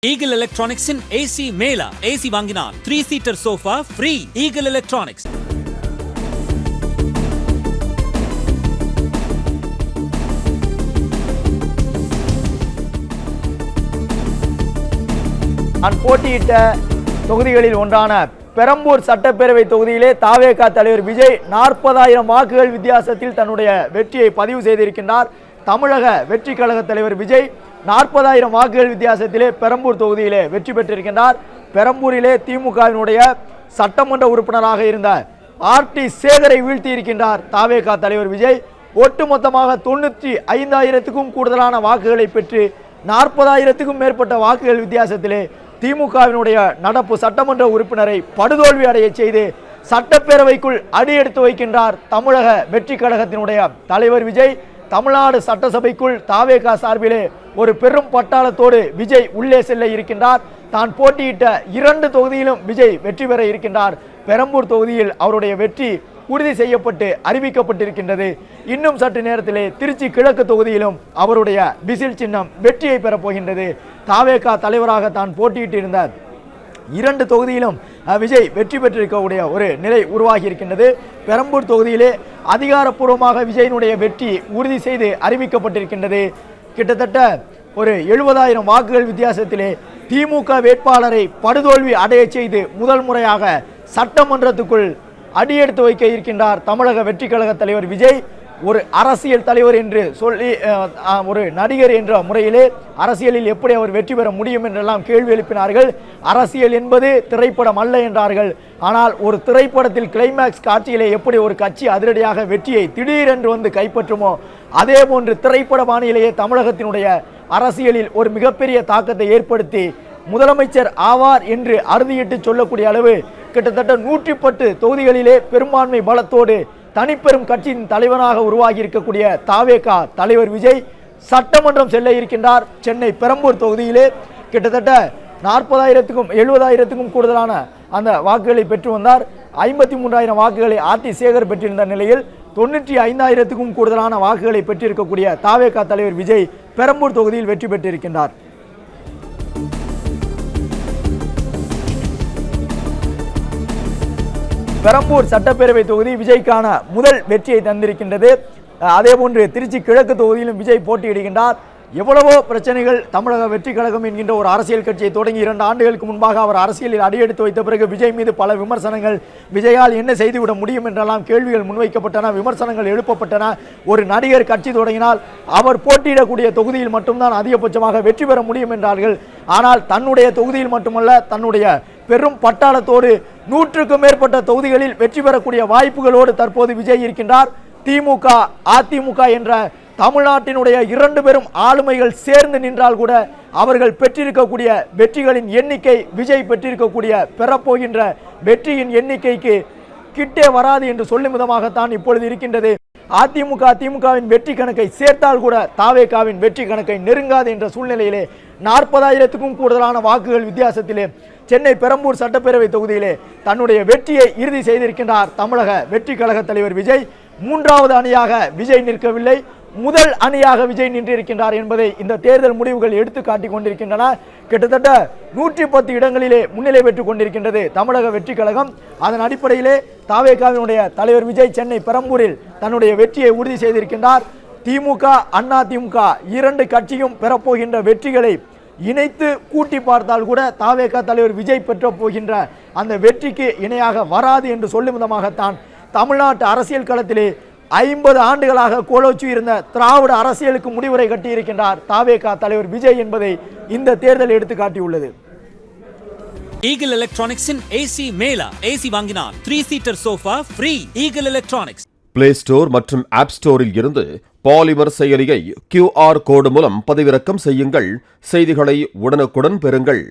Eagle Electronics in AC Mela. AC வாங்கினால் 3-seater sofa free. Eagle Electronics. நான் போட்டியிட்ட தொகுதிகளில் ஒன்றான பெரம்பூர் சட்டப்பேரவை தொகுதியிலே தாவேகா தலைவர் விஜய் 40,000 வாக்குகள் வித்தியாசத்தில் தன்னுடைய வெற்றியை பதிவு செய்திருக்கின்றார். தமிழக வெற்றி கழக தலைவர் விஜய் 40,000 வாக்குகள் வித்தியாசத்திலே பெரம்பூர் தொகுதியிலே வெற்றி பெற்றிருக்கின்றார். பெரம்பூரிலே திமுகவினுடைய சட்டமன்ற உறுப்பினராக இருந்த ஆர்டி சேகரை வீழ்த்தி இருக்கின்றார் தாவேகா தலைவர் விஜய். ஒட்டுமொத்தமாக 95,000க்கும் கூடுதலான வாக்குகளை பெற்று 40,000க்கும் மேற்பட்ட வாக்குகள் வித்தியாசத்திலே திமுகவினுடைய நடப்பு சட்டமன்ற உறுப்பினரை படுதோல்வி அடைய செய்து சட்டப்பேரவைக்குள் அடியெடுத்து வைக்கின்றார் தமிழக வெற்றி கழகத்தினுடைய தலைவர் விஜய். தமிழ்நாடு சட்டசபைக்குள் தாவேகா சார்பிலே ஒரு பெரும் பட்டாளத்தோடு விஜய் உள்ளே செல்ல இருக்கின்றார். தான் போட்டியிட்ட 2 தொகுதியிலும் விஜய் வெற்றி பெற இருக்கின்றார். பெரம்பூர் தொகுதியில் அவருடைய வெற்றி உறுதி செய்யப்பட்டு அறிவிக்கப்பட்டிருக்கின்றது. இன்னும் சற்று நேரத்திலே திருச்சி கிழக்கு தொகுதியிலும் அவருடைய விசில் சின்னம் வெற்றியை பெறப்போகின்றது. தாவேகா தலைவராக தான் போட்டியிட்டிருந்த 2 தொகுதியிலும் விஜய் வெற்றி பெற்றிருக்கக்கூடிய ஒரு நிலை உருவாகி இருக்கின்றது. பெரம்பூர் தொகுதியிலே அதிகாரப்பூர்வமாக விஜயினுடைய வெற்றி உறுதி செய்து அறிவிக்கப்பட்டிருக்கின்றது. கிட்டத்தட்ட ஒரு 70,000 வாக்குகள் வித்தியாசத்திலே திமுக வேட்பாளரை படுதோல்வி அடைய செய்து முதல் முறையாக சட்டமன்றத்துக்குள் அடியெடுத்து வைக்க இருக்கின்றார் தமிழக வெற்றி கழக தலைவர் விஜய். ஒரு அரசியல் தலைவர் என்று சொல்லி ஒரு நடிகர் என்ற முறையிலே அரசியலில் எப்படி அவர் வெற்றி பெற முடியும் என்றெல்லாம் கேள்வி எழுப்பினார்கள். அரசியல் என்பது திரைப்படம் அல்ல என்றார்கள். ஆனால் ஒரு திரைப்படத்தில் கிளைமேக்ஸ் காட்சியிலே எப்படி ஒரு கட்சி அதிரடியாக வெற்றியை திடீரென்று வந்து கைப்பற்றுமோ அதே போன்று திரைப்பட பாணியிலேயே தமிழகத்தினுடைய அரசியலில் ஒரு மிகப்பெரிய தாக்கத்தை ஏற்படுத்தி முதலமைச்சர் ஆவார் என்று அறுதியிட்டு சொல்லக்கூடிய அளவு கிட்டத்தட்ட 110 தொகுதிகளிலே பெரும்பான்மை பலத்தோடு தனிப்பெரும் கட்சியின் தலைவனாக உருவாகி இருக்கக்கூடிய தாவேகா தலைவர் விஜய் சட்டமன்றம் செல்ல இருக்கின்றார். சென்னை பெரம்பூர் தொகுதியிலே கிட்டத்தட்ட 40,000க்கும் 70,000க்கும் கூடுதலான அந்த வாக்குகளை பெற்று வந்தார். 53,000 வாக்குகளை ஆர்டி சேகர் பெற்றிருந்த நிலையில் 95,000க்கும் கூடுதலான வாக்குகளை பெற்றிருக்கக்கூடிய தாவேகா தலைவர் விஜய் பெரம்பூர் தொகுதியில் வெற்றி பெற்றிருக்கின்றார். பெரம்பூர் சட்டப்பேரவை தொகுதி விஜய்க்கான முதல் வெற்றியை தந்திருக்கின்றது. அதேபோன்று திருச்சி கிழக்கு தொகுதியிலும் விஜய் போட்டியிடுகின்றார். எவ்வளவோ பிரச்சனைகள் தமிழக வெற்றி கழகம் என்கின்ற ஒரு அரசியல் கட்சியை தொடங்கி 2 ஆண்டுகளுக்கு முன்பாக அவர் அரசியலில் அடியெடுத்து வைத்த பிறகு விஜய் மீது பல விமர்சனங்கள், விஜயால் என்ன செய்துவிட முடியும் என்றெல்லாம் கேள்விகள் முன்வைக்கப்பட்டன, விமர்சனங்கள் எழுப்பப்பட்டன. ஒரு நடிகர் கட்சி தொடங்கினால் அவர் போட்டியிடக்கூடிய தொகுதியில் மட்டும்தான் அதிகபட்சமாக வெற்றி பெற முடியும் என்றார்கள். ஆனால் தன்னுடைய தொகுதியில் மட்டுமல்ல, தன்னுடைய பெரும் பட்டாளத்தோடு 100க்கும் மேற்பட்ட தொகுதிகளில் வெற்றி பெறக்கூடிய வாய்ப்புகளோடு தற்போது விஜய் இருக்கின்றார். திமுக அதிமுக என்ற தமிழ்நாட்டினுடைய 2 பெரும் ஆளுமைகள் சேர்ந்து நின்றால் கூட அவர்கள் பெற்றிருக்கக்கூடிய வெற்றிகளின் எண்ணிக்கை விஜய் பெற்றிருக்கக்கூடிய பெறப்போகின்ற வெற்றியின் எண்ணிக்கைக்கு கிட்டே வராது என்று சொல்லும் விதமாகத்தான் இப்பொழுது இருக்கின்றது. அதிமுக திமுகவின் வெற்றி கணக்கை சேர்த்தால் கூட தாவேகாவின் வெற்றி கணக்கை நெருங்காது என்ற சூழ்நிலையிலே 40,000க்கும் கூடுதலான வாக்குகள் வித்தியாசத்திலே சென்னை பெரம்பூர் சட்டப்பேரவை தொகுதியிலே தன்னுடைய வெற்றியை இறுதி செய்திருக்கின்றார் தமிழக வெற்றி கழக தலைவர் விஜய். 3வது அணியாக விஜய் நிற்கவில்லை, முதல் அணியாக விஜய் நின்றிருக்கின்றார் என்பதை இந்த தேர்தல் முடிவுகள் எடுத்து காட்டிக் கொண்டிருக்கின்றன. கிட்டத்தட்ட 110 இடங்களிலே முன்னிலை பெற்றுக் கொண்டிருக்கின்றது தமிழக வெற்றி கழகம். அதன் அடிப்படையிலே தாவேகாவினுடைய தலைவர் விஜய் சென்னை பெரம்பூரில் தன்னுடைய வெற்றியை உறுதி செய்திருக்கின்றார். திமுக அண்ணா திமுக 2 கட்சியும் பெறப்போகின்ற வெற்றிகளை இணைத்து கூட்டி பார்த்தால் கூட தாவேகா தலைவர் விஜய் பெற்ற போகின்ற அந்த வெற்றிக்கு இணையாக வராது என்று சொல்லும் விதமாகத்தான் தமிழ்நாட்டு அரசியல் களத்திலே 50 ஆண்டுகளாக கோலோச்சி இருந்த திராவிட அரசியலுக்கு முடிவுரை கட்டியிருக்கின்றார் தாவேகா தலைவர் விஜய் என்பதை இந்த தேர்தல் எடுத்து காட்டியுள்ளது. Eagle Electronics in AC Mela. AC வாங்கினால் 3-seater sofa free. Eagle Electronics. Play Store மற்றும் App Storeல் இருந்து பாலிமர் செயலியை QR கோடு மூலம் பதிவிறக்கம் செய்யுங்கள். செய்திகளை உடனுக்குடன் பெறுங்கள்.